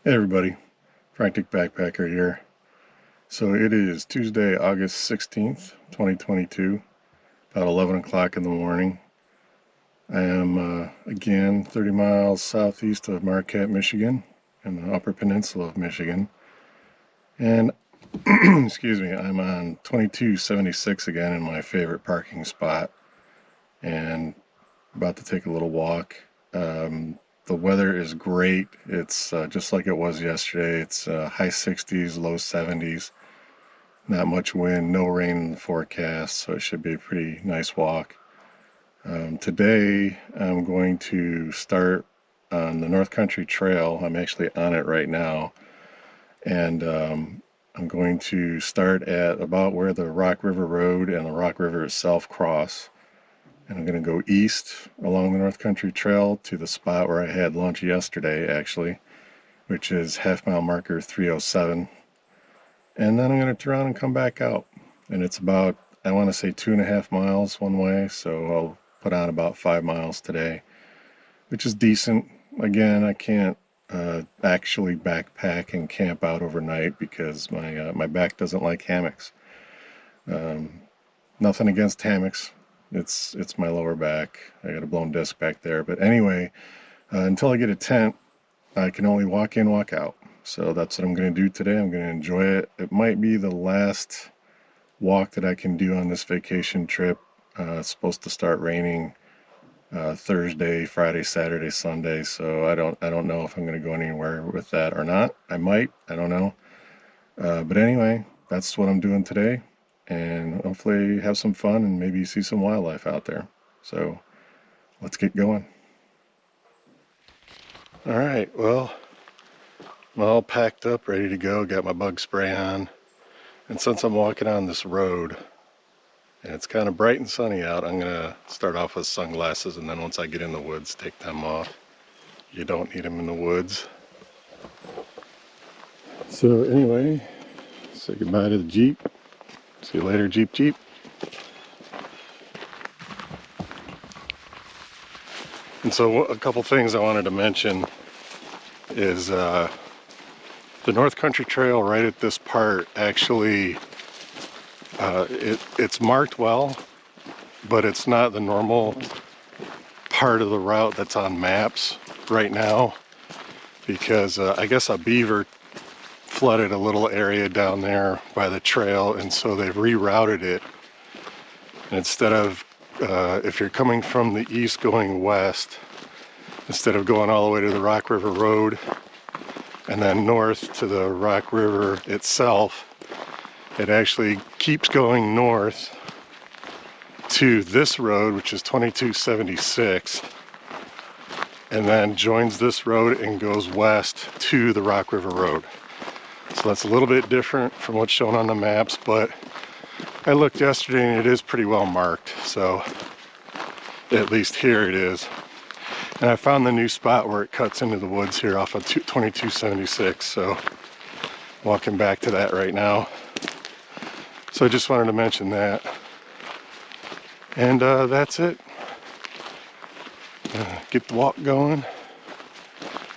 Hey everybody, Frantic Backpacker here. So it is Tuesday, August 16th, 2022, about 11 o'clock in the morning. I am again 30 miles southeast of Marquette, Michigan, in the Upper Peninsula of Michigan. And, excuse me, I'm on 2276 again in my favorite parking spot and about to take a little walk. The weather is great. It's just like it was yesterday. It's high 60s, low 70s. Not much wind, no rain in the forecast, so it should be a pretty nice walk. Today I'm going to start on the North Country Trail. I'm actually on it right now. And I'm going to start at about where the Rock River Road and the Rock River itself cross. And I'm going to go east along the North Country Trail to the spot where I had lunch yesterday, actually, which is half mile marker 307. And then I'm going to turn around and come back out. And it's about, I want to say 2.5 miles one way, so I'll put on about 5 miles today, which is decent. Again, I can't actually backpack and camp out overnight because my back doesn't like hammocks. Nothing against hammocks. It's my lower back. I got a blown disc back there. But anyway, until I get a tent, I can only walk in, walk out. So that's what I'm going to do today. I'm going to enjoy it. It might be the last walk that I can do on this vacation trip. It's supposed to start raining Thursday, Friday, Saturday, Sunday. So I don't know if I'm going to go anywhere with that or not. I might. I don't know. But anyway, that's what I'm doing today. And hopefully have some fun and maybe see some wildlife out there. So let's get going. All right, well, I'm all packed up, ready to go. Got my bug spray on. And since I'm walking on this road and it's kind of bright and sunny out, I'm gonna start off with sunglasses, and then once I get in the woods, take them off. You don't need them in the woods. So anyway, say goodbye to the Jeep. See you later, Jeep Jeep. And so a couple things I wanted to mention is the North Country Trail right at this part actually, it's marked well, but it's not the normal part of the route that's on maps right now because I guess a beaver flooded a little area down there by the trail, and so they've rerouted it. And instead of if you're coming from the east going west, instead of going all the way to the Rock River Road and then north to the Rock River itself, it actually keeps going north to this road, which is 2276, and then joins this road and goes west to the Rock River Road. So that's a little bit different from what's shown on the maps, but I looked yesterday and it is pretty well marked, so at least here it is. And I found the new spot where it cuts into the woods here off of 2276, so walking back to that right now. So I just wanted to mention that. And that's it. Get the walk going.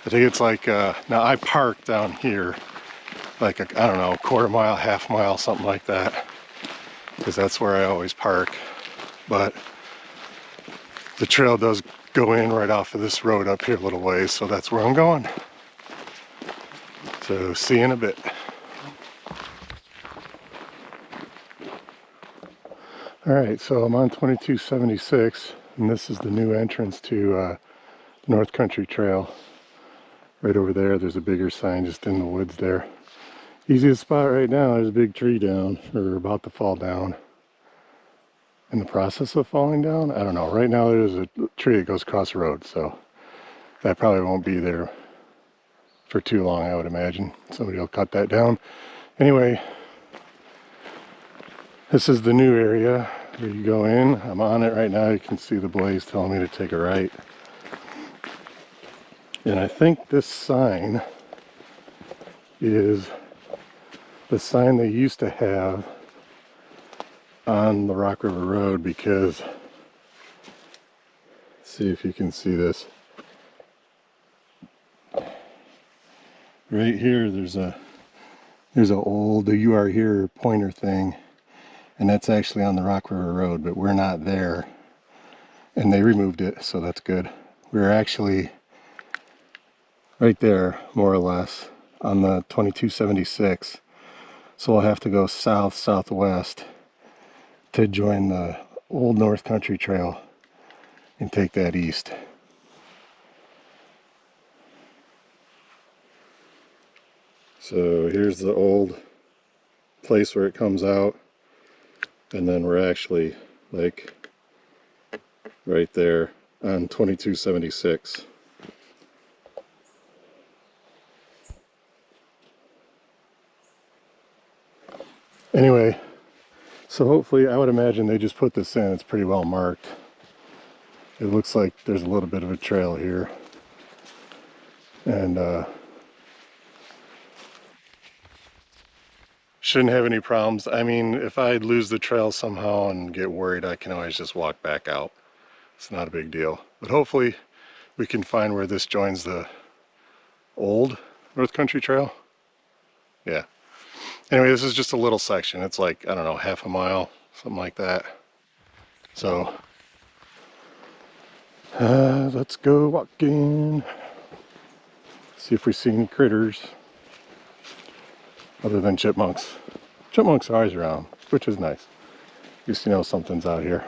I think it's like, now I park down here, like, I don't know, quarter mile, half mile, something like that, because that's where I always park. But the trail does go in right off of this road up here a little ways, so that's where I'm going. So see you in a bit. Alright, so I'm on 2276, and this is the new entrance to North Country Trail. Right over there, there's a bigger sign just in the woods there. Easiest spot right now, there's a big tree down, or about to fall down. In the process of falling down? I don't know. Right now there's a tree that goes across the road, so that probably won't be there for too long, I would imagine. Somebody will cut that down. Anyway, this is the new area where you go in. I'm on it right now. You can see the blaze telling me to take a right. And I think this sign is the sign they used to have on the Rock River Road, because, see if you can see this. Right here, there's a old "You Are Here" pointer thing, and that's actually on the Rock River Road, but we're not there, and they removed it, so that's good. We're actually right there, more or less, on the 2276, so we'll have to go south southwest to join the Old North Country Trail and take that east. So here's the old place where it comes out, and then we're actually like right there on 2276. Anyway, so hopefully, I would imagine they just put this in. It's pretty well marked. It looks like there's a little bit of a trail here, and shouldn't have any problems. I mean, if I lose the trail somehow and get worried, I can always just walk back out. It's not a big deal. But hopefully we can find where this joins the old North Country Trail. Yeah. Anyway, this is just a little section. It's like, I don't know, half a mile, something like that. So let's go walking. See if we see any critters other than chipmunks. Chipmunks are always around, which is nice. At least you know something's out here.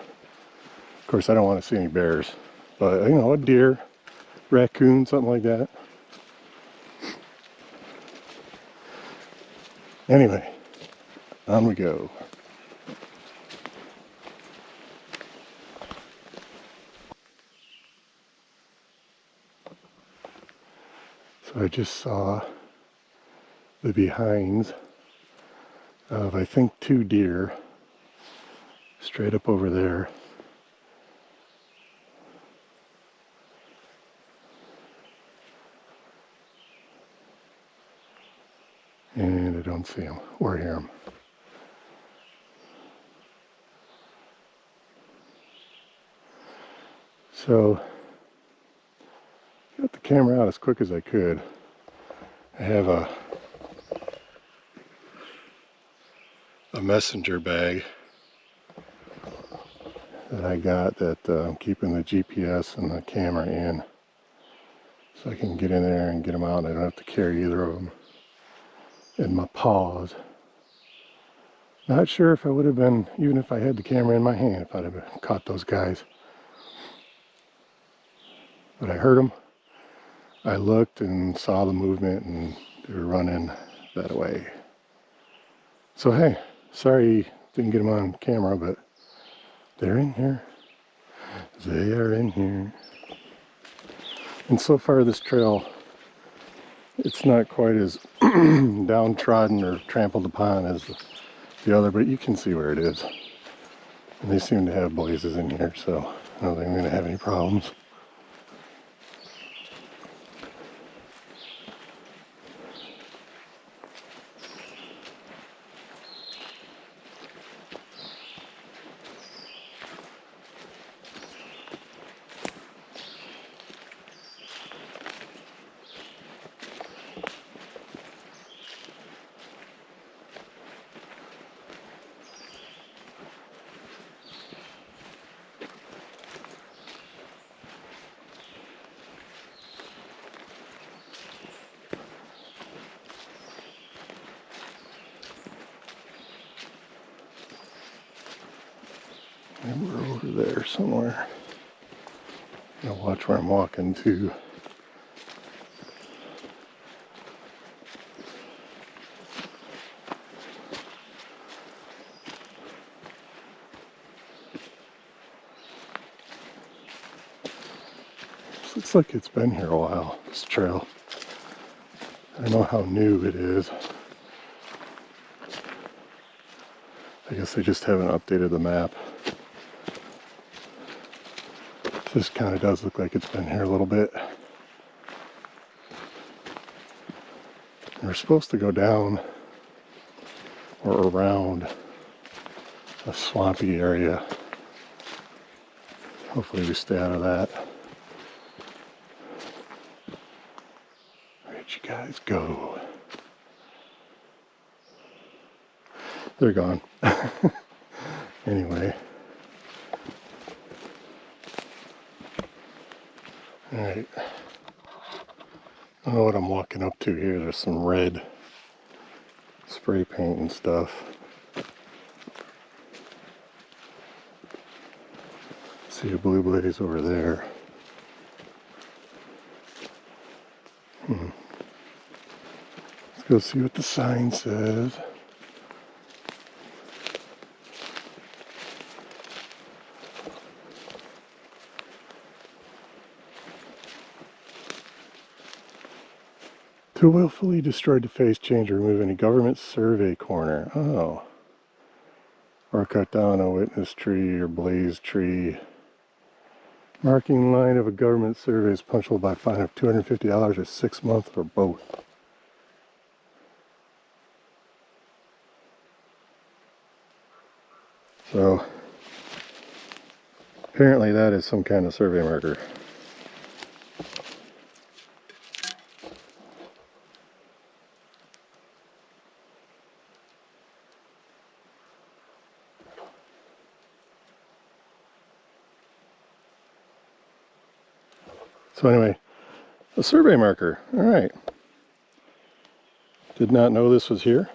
Of course, I don't want to see any bears, but you know, a deer, raccoon, something like that. Anyway, on we go. So I just saw the behinds of, I think, 2 deer straight up over there. And I don't see them or hear them. So got the camera out as quick as I could. I have a messenger bag that I got that I'm keeping the GPS and the camera in, so I can get in there and get them out, and I don't have to carry either of them in my paws. Not sure if I would have been, even if I had the camera in my hand, if I'd have caught those guys. But I heard them. I looked and saw the movement, and they were running that way. So hey, sorry didn't get them on camera, but they're in here. They are in here. And so far this trail, it's not quite as downtrodden or trampled upon as the other, but you can see where it is. And they seem to have blazes in here, so I don't think I'm going to have any problems. And we're over there somewhere. Now watch where I'm walking too. This looks like it's been here a while, this trail. I don't know how new it is. I guess they just haven't updated the map. This kind of does look like it's been here a little bit. And we're supposed to go down or around a swampy area. Hopefully we stay out of that. Where'd you guys go? They're gone. Anyway. Alright. I don't know what I'm walking up to here. There's some red spray paint and stuff. See a blue blaze over there. Let's go see what the sign says. To willfully destroy, deface, change, or remove any government survey corner. Oh. Or cut down a witness tree or blaze tree. Marking line of a government survey is punishable by a fine of $250 or 6 months or both. So, apparently that is some kind of survey marker. So anyway, a survey marker. All right. Did not know this was here.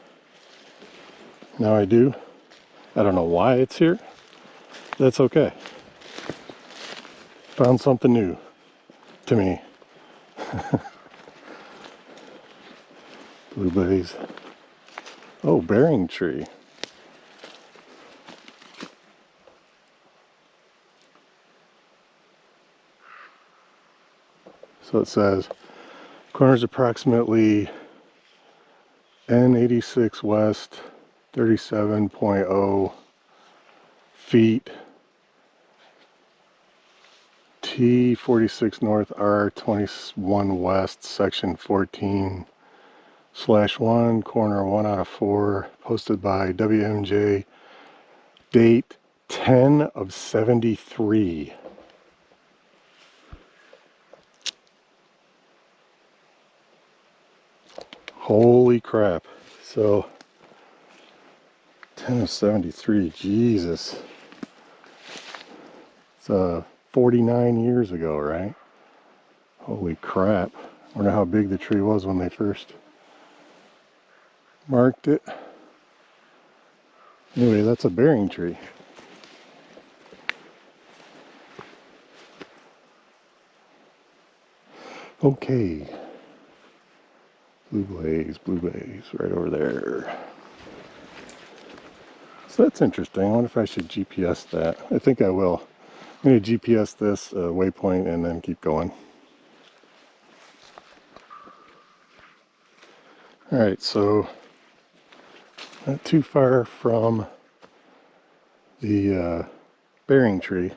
Now I do. I don't know why it's here. That's okay. Found something new to me. Blueberries. Oh, bearing tree. So it says, corners approximately N86 west, 37.0 feet, T46 north, R21 west, section 14/1, corner 1 out of 4, posted by WMJ, date 10/73. Holy crap. So 10/73, Jesus. It's 49 years ago, right? Holy crap. Wonder how big the tree was when they first marked it. Anyway, that's a bearing tree. Okay. Blue blaze, right over there. So that's interesting. I wonder if I should GPS that. I think I will. I'm going to GPS this waypoint and then keep going. Alright, so not too far from the bearing tree,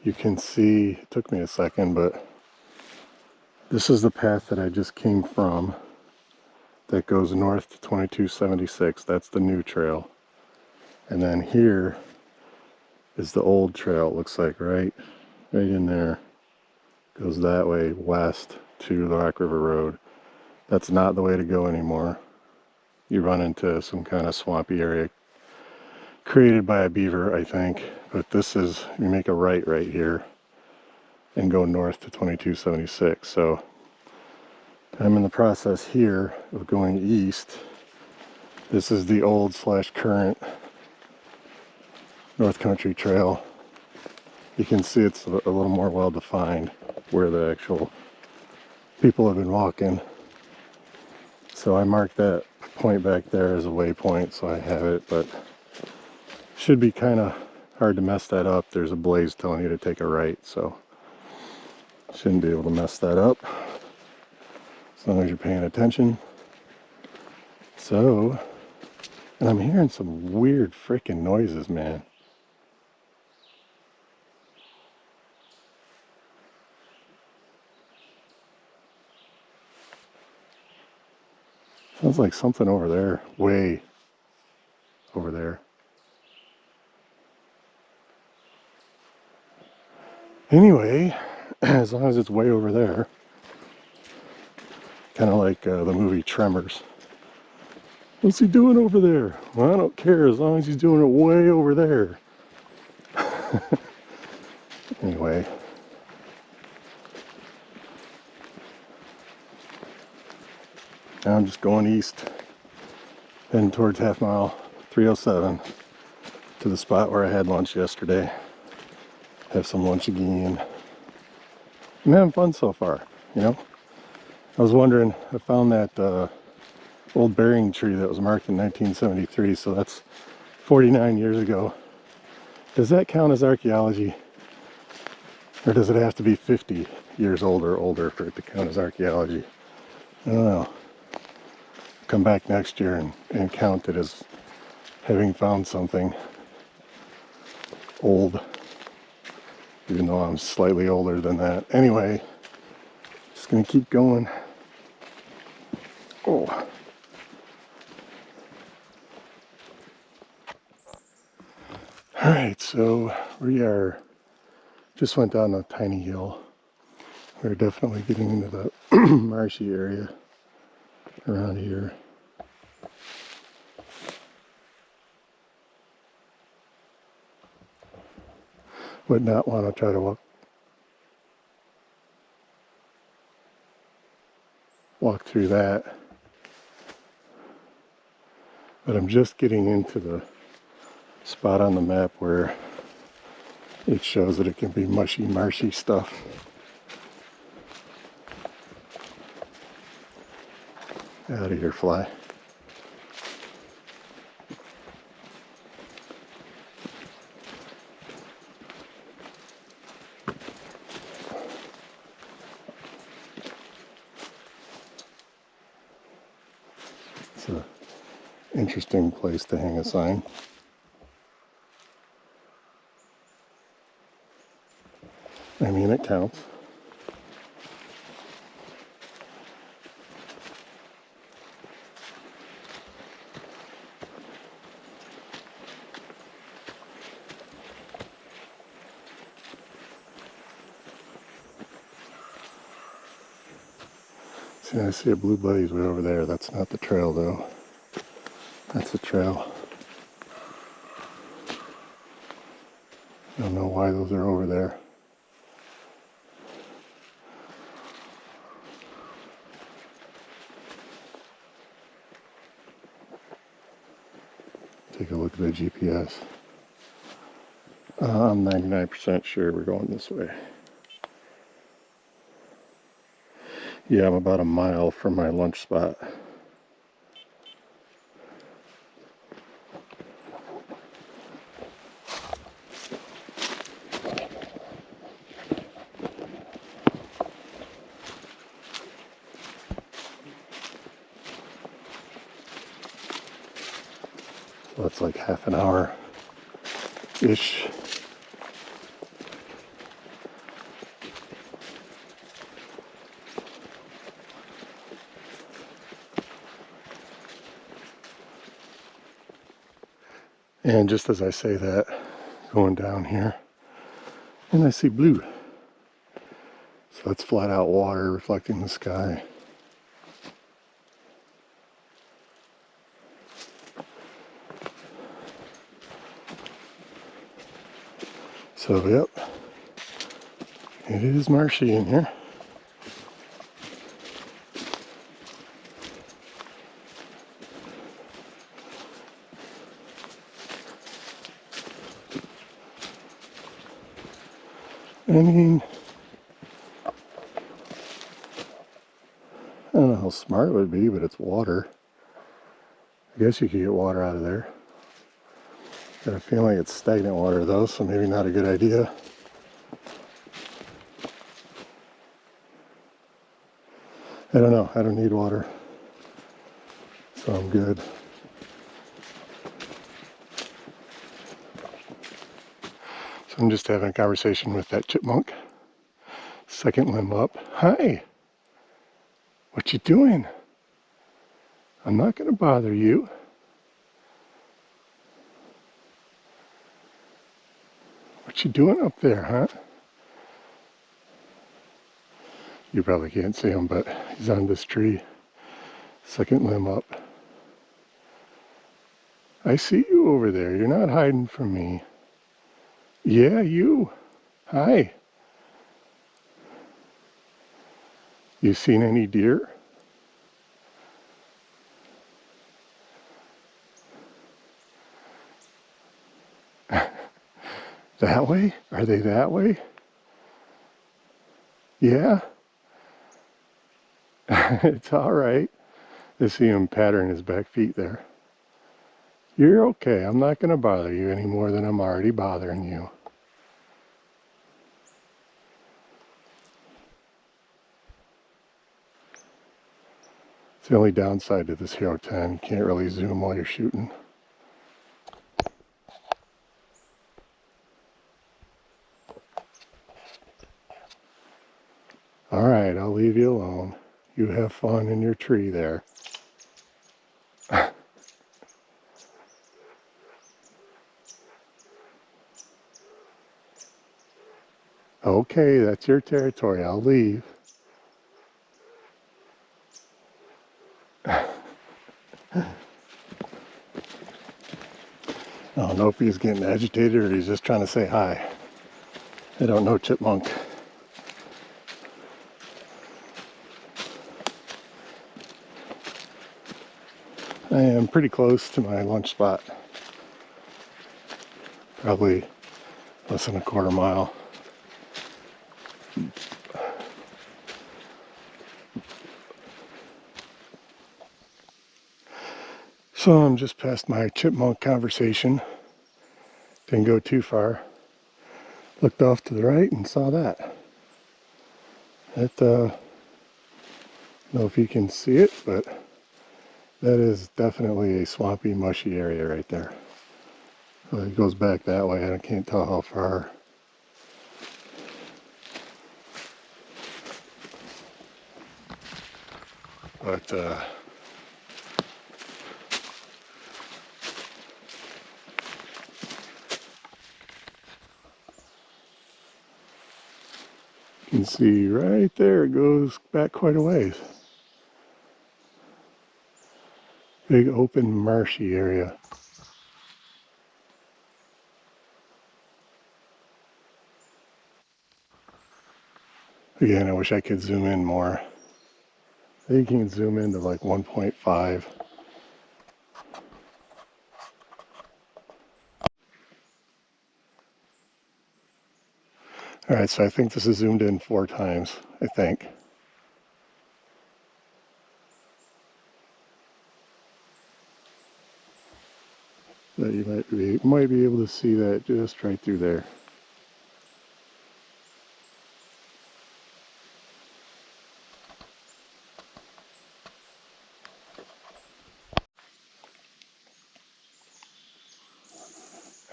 you can see, it took me a second, but this is the path that I just came from that goes north to 2276. That's the new trail. And then here is the old trail, it looks like, right in there. Goes that way west to the Rock River Road. That's not the way to go anymore. You run into some kind of swampy area created by a beaver, I think. But this is, you make a right here and go north to 2276. So I'm in the process here of going east. This is the old / current North Country Trail. You can see it's a little more well defined where the actual people have been walking. So I marked that point back there as a waypoint, so I have it, but should be kind of hard to mess that up. There's a blaze telling you to take a right, so shouldn't be able to mess that up as long as you're paying attention. So, and I'm hearing some weird freaking noises, man. Sounds like something over there, way over there. Anyway, as long as it's way over there, Kind of like the movie Tremors. What's he doing over there? Well, I don't care as long as he's doing it way over there. Anyway. Now I'm just going east, heading towards half mile 307 to the spot where I had lunch yesterday. Have some lunch again. I'm having fun so far, you know. I was wondering, I found that old burying tree that was marked in 1973, so that's 49 years ago. Does that count as archaeology? Or does it have to be 50 years old or older for it to count as archaeology? I don't know. Come back next year and count it as having found something old, even though I'm slightly older than that. Anyway, just gonna keep going. Oh. Alright, so we are, just went down a tiny hill. We're definitely getting into the marshy area around here. Would not want to try to walk through that. But I'm just getting into the spot on the map where it shows that it can be mushy, marshy stuff. Out of here, fly. It's an interesting place to hang a sign. I mean, it counts. See, I see a blue buddies way over there. That's not the trail, though. That's the trail. I don't know why those are over there. Take a look at the GPS. I'm 99% sure we're going this way. Yeah, I'm about a mile from my lunch spot. So that's like half an hour-ish. And just as I say that, going down here, and I see blue. So that's flat out water reflecting the sky. So yep, it is marshy in here. I mean, I don't know how smart it would be, but it's water. I guess you could get water out of there. Got a feeling like it's stagnant water though, so maybe not a good idea. I don't know, I don't need water, so I'm good. So I'm just having a conversation with that chipmunk. Second limb up. Hi, what you doing? I'm not gonna bother you. What you doing up there, huh? You probably can't see him, but he's on this tree. Second limb up. I see you over there. You're not hiding from me. Yeah, you. Hi. You seen any deer? That way? Are they that way? Yeah? It's all right. I see him pattering his back feet there. You're okay. I'm not going to bother you any more than I'm already bothering you. It's the only downside to this Hero 10. You can't really zoom while you're shooting. All right, I'll leave you alone. You have fun in your tree there. Okay, that's your territory. I'll leave. I don't know if he's getting agitated or he's just trying to say hi. I don't know, Chipmunk. I am pretty close to my lunch spot. Probably less than a quarter mile. So I'm just past my chipmunk conversation. Didn't go too far. Looked off to the right and saw that. I don't know if you can see it, but that is definitely a swampy, mushy area right there. So it goes back that way. I can't tell how far. But you can see right there it goes back quite a ways. Big open marshy area. Again, I wish I could zoom in more. I think you can zoom into like 1.5. All right, so I think this is zoomed in 4 times, I think. But you might be able to see that just right through there.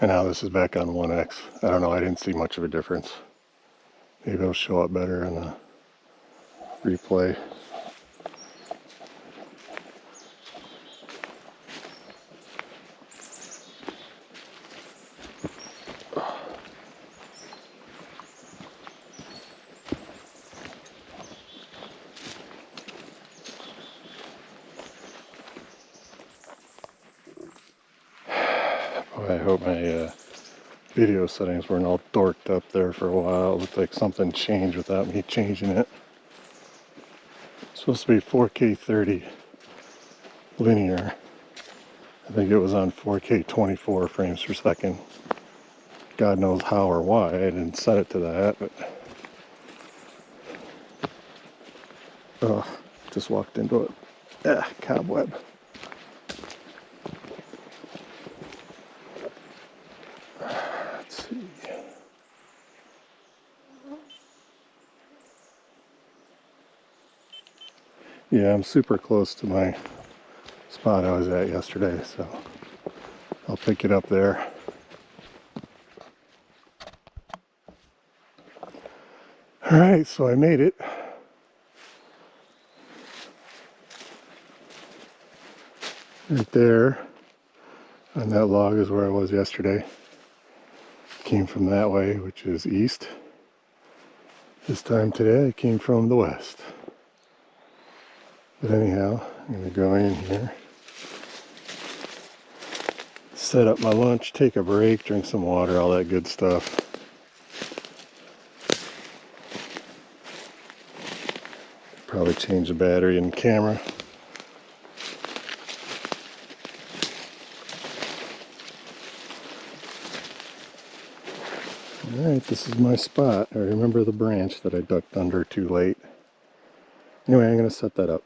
And now this is back on 1x. I don't know, I didn't see much of a difference. Maybe it'll show up better in the replay. Boy, I hope my video settings weren't all dorked up there for a while. It looked like something changed without me changing it. It's supposed to be 4K 30 linear. I think it was on 4K 24 frames per second. God knows how or why I didn't set it to that, but just walked into it. Cobweb. Let's see. Yeah, I'm super close to my spot I was at yesterday, so I'll pick it up there. All right, so I made it. Right there on that log is where I was yesterday. Came from that way, which is east. This time today I came from the west. But anyhow, I'm going to go in here, set up my lunch, take a break, drink some water, all that good stuff. Probably change the battery in the camera. Alright, this is my spot. I remember the branch that I ducked under too late. Anyway, I'm going to set that up.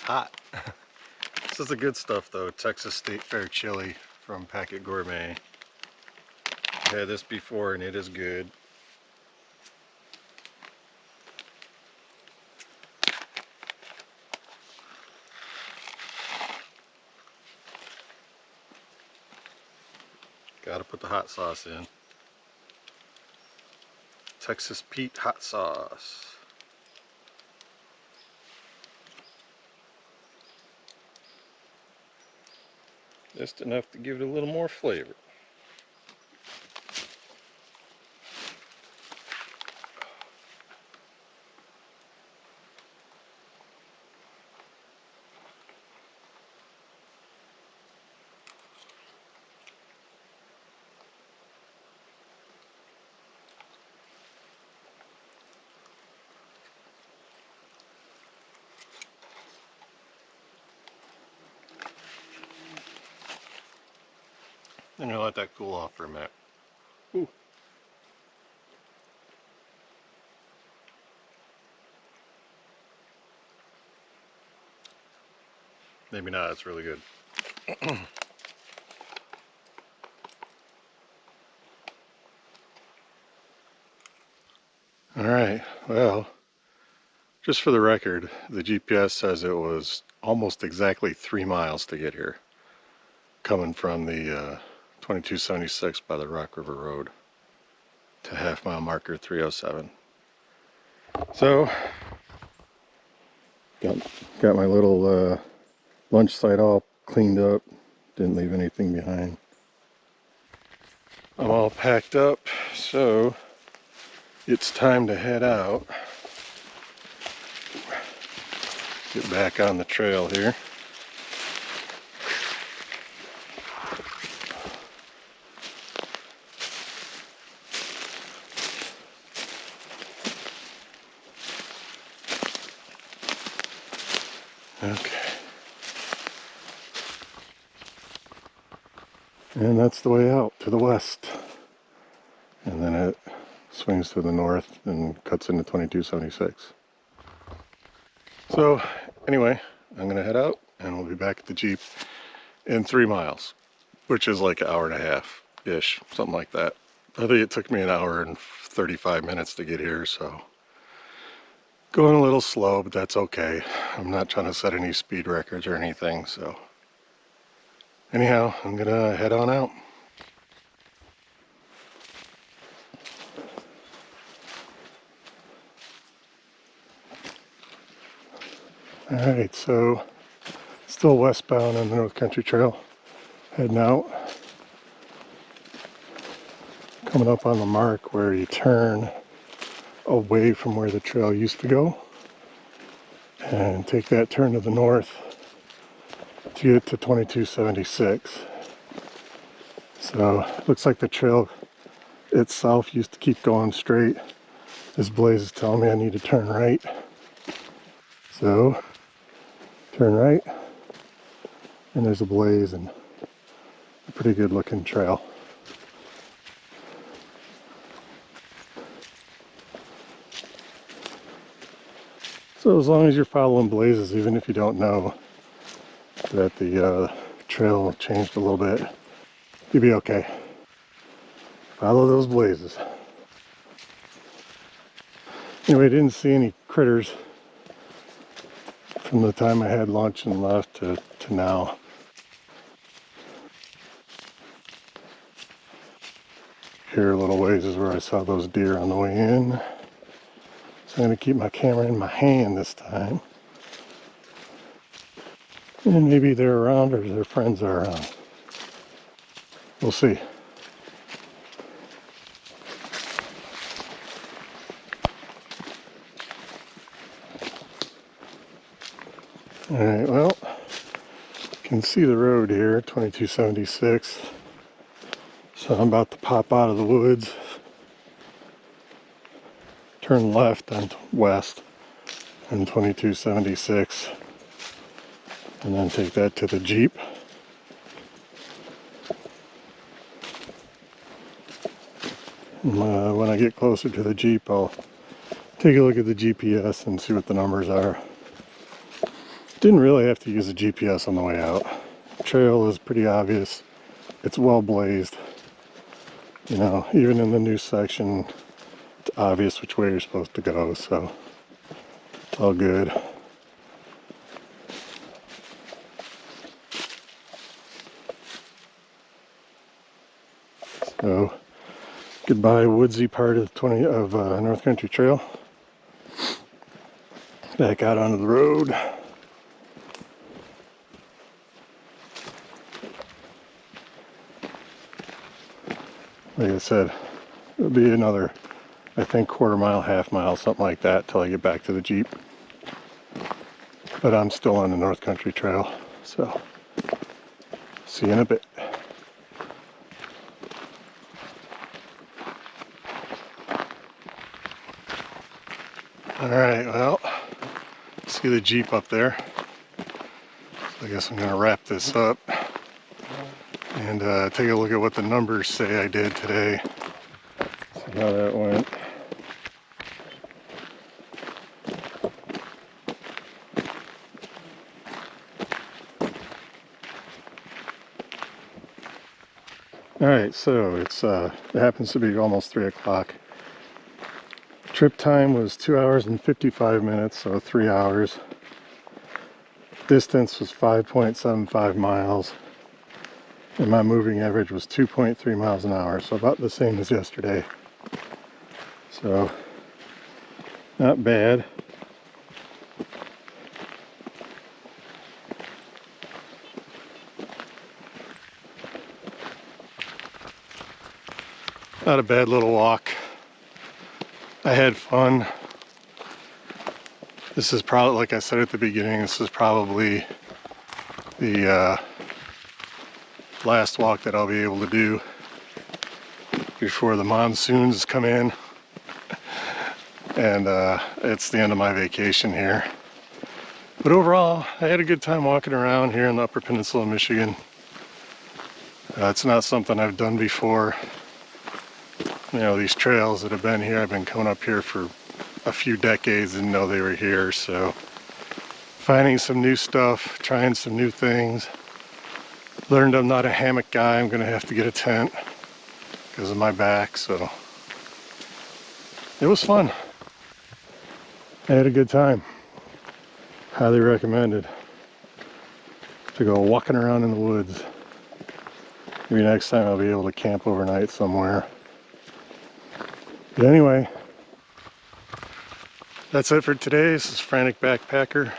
hot. This is the good stuff though, Texas State Fair chili from Packet Gourmet. I've had this before and it is good. Gotta put the hot sauce in. Texas Pete hot sauce. Just enough to give it a little more flavor. I'm gonna let that cool off for a minute. Ooh. Maybe not, it's really good. Alright, well, just for the record, the GPS says it was almost exactly 3 miles to get here, coming from the 2276 by the Rock River Road to half mile marker 307. So, got my little lunch site all cleaned up, didn't leave anything behind. I'm all packed up, so it's time to head out. Get back on the trail here. Okay. And that's the way out to the west. And then it swings to the north and cuts into 2276. So anyway, I'm gonna head out and we'll be back at the Jeep in 3 miles, which is like an hour and a half-ish, something like that. I think it took me an hour and 35 minutes to get here, so going a little slow, but that's okay. I'm not trying to set any speed records or anything, so anyhow, I'm gonna head on out. Alright, so still westbound on the North Country Trail, heading out. Coming up on the mark where you turn away from where the trail used to go and take that turn to the north to get to 2276. So looks like the trail itself used to keep going straight. This blaze is telling me I need to turn right. So turn right, and there's a blaze and a pretty good looking trail. So as long as you're following blazes, even if you don't know that the trail changed a little bit, you'll be okay. Follow those blazes. Anyway, I didn't see any critters from the time I had lunch and left to now. Here a little ways is where I saw those deer on the way in. So I'm going to keep my camera in my hand this time. And maybe they're around or their friends are around. We'll see. Alright, well, you can see the road here, 2276. So I'm about to pop out of the woods, turn left on west on 2276, and then take that to the Jeep. And, when I get closer to the Jeep, I'll take a look at the GPS and see what the numbers are. Didn't really have to use a GPS on the way out. Trail is pretty obvious. It's well blazed. You know, even in the new section, it's obvious which way you're supposed to go, so it's all good. So, goodbye woodsy part of North Country Trail. Back out onto the road. Like I said, it'll be another, I think, quarter mile, half mile, something like that, till I get back to the Jeep. But I'm still on the North Country Trail, so see you in a bit. Alright, well, see the Jeep up there. So I guess I'm going to wrap this up and take a look at what the numbers say I did today. See how that went. Alright, so it happens to be almost 3 o'clock. Trip time was 2 hours and 55 minutes, so 3 hours. Distance was 5.75 miles. And my moving average was 2.3 miles an hour, so about the same as yesterday. So, not bad. Not a bad little walk. I had fun. This is probably, like I said at the beginning, this is probably the last walk that I'll be able to do before the monsoons come in. And it's the end of my vacation here. But overall, I had a good time walking around here in the Upper Peninsula of Michigan. It's not something I've done before. You know, these trails that have been here, I've been coming up here for a few decades, didn't know they were here, so finding some new stuff, trying some new things. Learned I'm not a hammock guy. I'm gonna have to get a tent because of my back, so it was fun. I had a good time. Highly recommended to go walking around in the woods. Maybe next time I'll be able to camp overnight somewhere. But anyway, that's it for today. This is Frantic Backpacker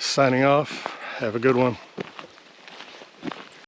signing off. Have a good one.